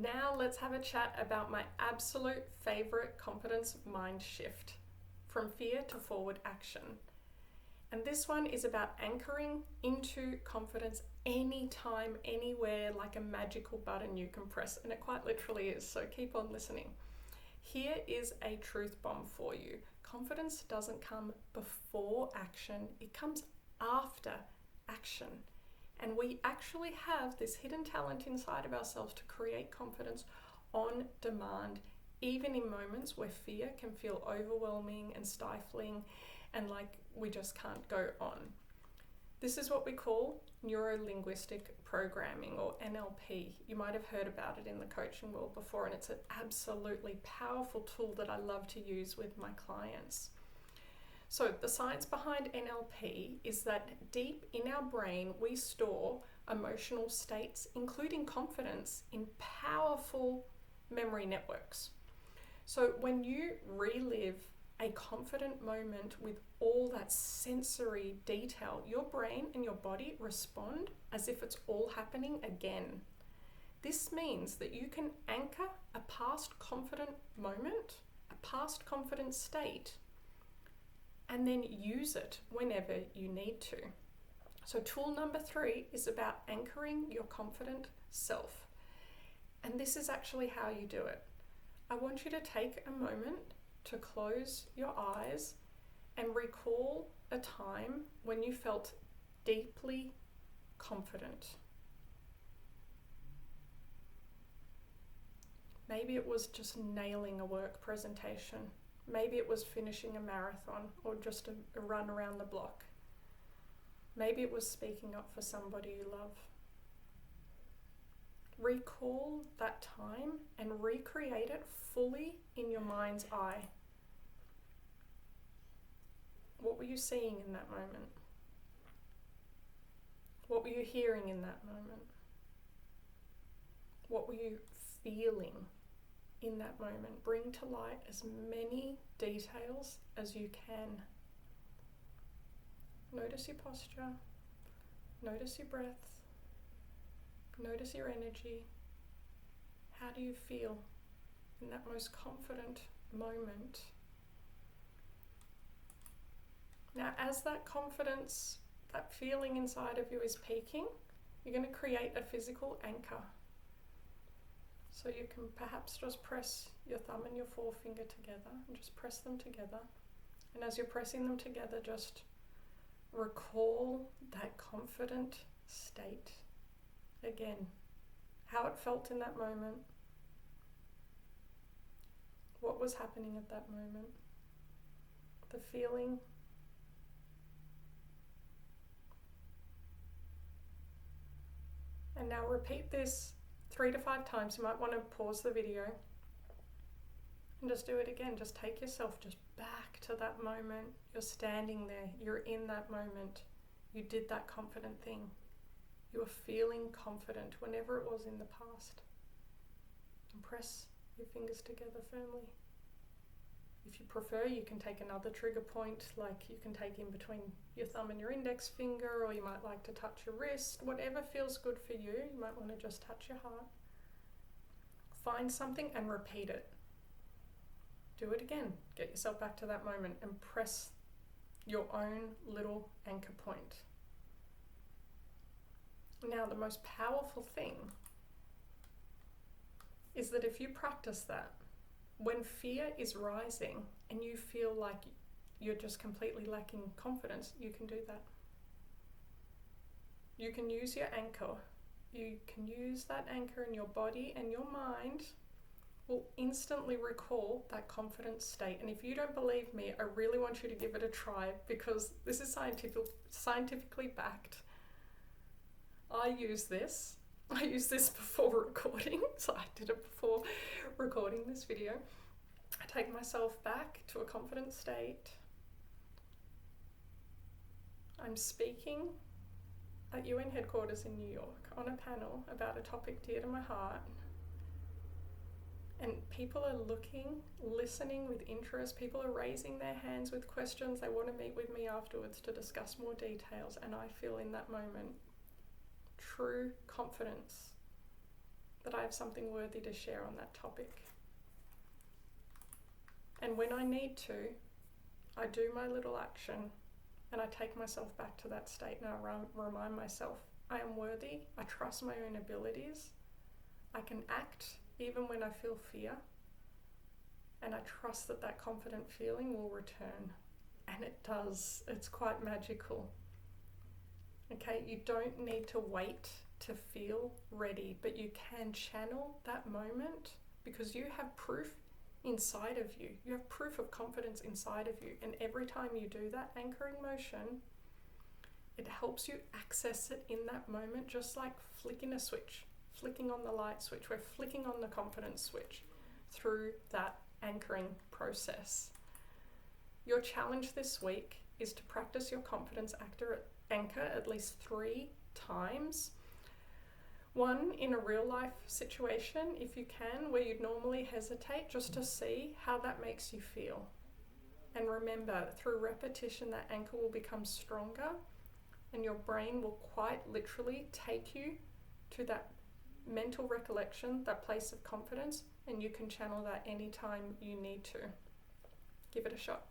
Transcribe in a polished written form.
Now let's have a chat about my absolute favorite confidence mind shift, from fear to forward action. And this one is about anchoring into confidence anytime, anywhere, like a magical button you can press. And it quite literally is, so keep on listening. Here is a truth bomb for you. Confidence doesn't come before action, it comes after action. And we actually have this hidden talent inside of ourselves to create confidence on demand, even in moments where fear can feel overwhelming and stifling and like we just can't go on. This is what we call neuro-linguistic programming, or NLP. You might have heard about it in the coaching world before, and it's an absolutely powerful tool that I love to use with my clients. So the science behind NLP is that deep in our brain, we store emotional states, including confidence, in powerful memory networks. So when you relive a confident moment with all that sensory detail, your brain and your body respond as if it's all happening again. This means that you can anchor a past confident moment, a past confident state, and then use it whenever you need to. So tool number 3 is about anchoring your confident self. And this is actually how you do it. I want you to take a moment to close your eyes and recall a time when you felt deeply confident. Maybe it was just nailing a work presentation. Maybe it was finishing a marathon or just a run around the block. Maybe it was speaking up for somebody you love. Recall that time and recreate it fully in your mind's eye. What were you seeing in that moment? What were you hearing in that moment? What were you feeling in that moment? Bring to light as many details as you can. Notice your posture. Notice your breath. Notice your energy. How do you feel in that most confident moment? Now, as that confidence, that feeling inside of you is peaking, you're going to create a physical anchor. So you can perhaps just press your thumb and your forefinger together and just press them together. And as you're pressing them together, just recall that confident state again. How it felt in that moment. What was happening at that moment. The feeling. And now repeat this 3 to 5 times. You might want to pause the video and just do it again. Just take yourself just back to that moment. You're standing there. You're in that moment. You did that confident thing. You were feeling confident whenever it was in the past. And press your fingers together firmly. If you prefer, you can take another trigger point, like you can take in between your thumb and your index finger, or you might like to touch your wrist. Whatever feels good for you. You might want to just touch your heart. Find something and repeat it. Do it again. Get yourself back to that moment and press your own little anchor point. Now, the most powerful thing is that if you practice that, when fear is rising and you feel like you're just completely lacking confidence, you can do that. You can use your anchor. You can use that anchor in your body, and your mind will instantly recall that confident state. And if you don't believe me, I really want you to give it a try, because this is scientifically backed. I use this before recording, so I did it before recording this video. I take myself back to a confident state. I'm speaking at UN headquarters in New York on a panel about a topic dear to my heart. And people are looking, listening with interest. People are raising their hands with questions. They want to meet with me afterwards to discuss more details. And I feel in that moment true confidence that I have something worthy to share on that topic. And when I need to, I do my little action and I take myself back to that state and I remind myself, I am worthy, I trust my own abilities, I can act even when I feel fear, and I trust that that confident feeling will return. And it does, it's quite magical. Okay, you don't need to wait to feel ready, but you can channel that moment because you have proof inside of you. You have proof of confidence inside of you. And every time you do that anchoring motion, it helps you access it in that moment, just like flicking a switch, flicking on the light switch. We're flicking on the confidence switch through that anchoring process. Your challenge this week is to practice your confidence anchor at least 3 times. One in a real life situation, if you can, where you'd normally hesitate, just to see how that makes you feel. And remember, through repetition, that anchor will become stronger and your brain will quite literally take you to that mental recollection, that place of confidence, and you can channel that anytime you need to. Give it a shot.